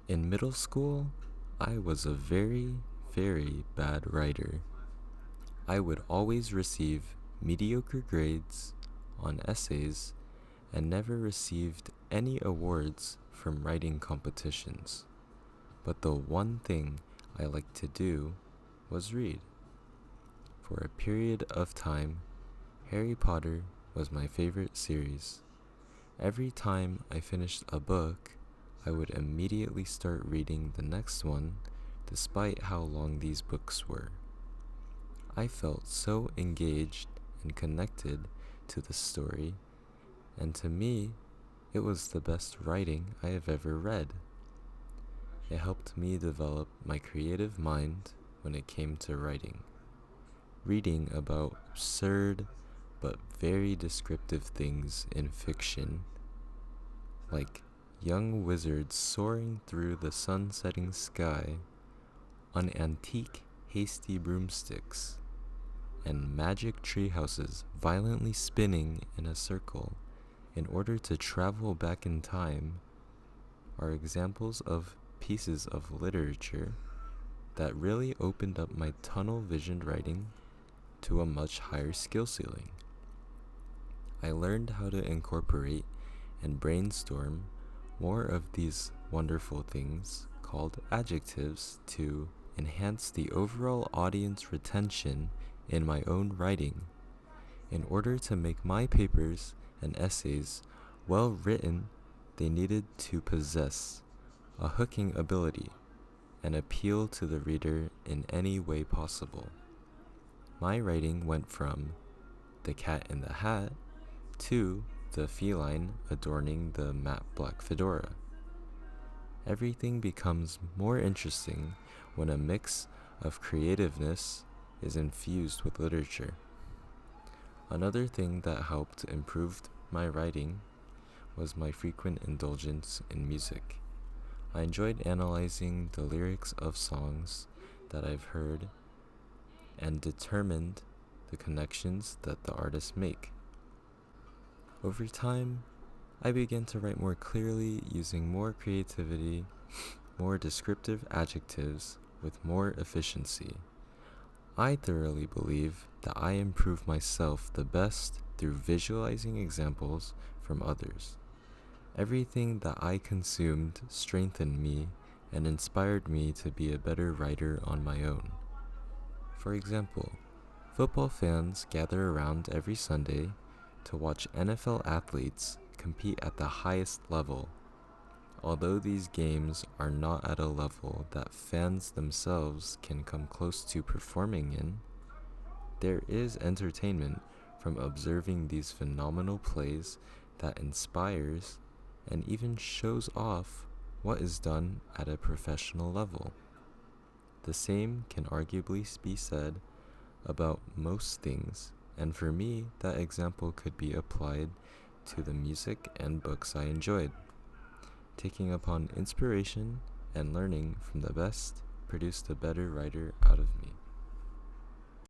In middle school, I was a very, very bad writer. I would always receive mediocre grades on essays and never received any awards from writing competitions. But the one thing I liked to do was read. For a period of time, Harry Potter was my favorite series. Every time I finished a book, I would immediately start reading the next one, despite how long these books were. I felt so engaged and connected to the story, and to me, it was the best writing I have ever read. It helped me develop my creative mind when it came to writing. Reading about absurd but very descriptive things in fiction, like young wizards soaring through the sun-setting sky on antique, hasty broomsticks, and magic treehouses violently spinning in a circle in order to travel back in time, are examples of pieces of literature that really opened up my tunnel-visioned writing to a much higher skill ceiling. I learned how to incorporate and brainstorm more of these wonderful things called adjectives to enhance the overall audience retention in my own writing. In order to make my papers and essays well written, they needed to possess a hooking ability and appeal to the reader in any way possible. My writing went from the cat in the hat to the feline adorning the matte black fedora. Everything becomes more interesting when a mix of creativeness is infused with literature. Another thing that helped improve my writing was my frequent indulgence in music. I enjoyed analyzing the lyrics of songs that I've heard and determined the connections that the artists make. Over time, I began to write more clearly using more creativity, more descriptive adjectives with more efficiency. I thoroughly believe that I improve myself the best through visualizing examples from others. Everything that I consumed strengthened me and inspired me to be a better writer on my own. For example, football fans gather around every Sunday to watch NFL athletes compete at the highest level. Although these games are not at a level that fans themselves can come close to performing in, there is entertainment from observing these phenomenal plays that inspires and even shows off what is done at a professional level. The same can arguably be said about most things, and for me, that example could be applied to the music and books I enjoyed. Taking upon inspiration and learning from the best produced a better writer out of me.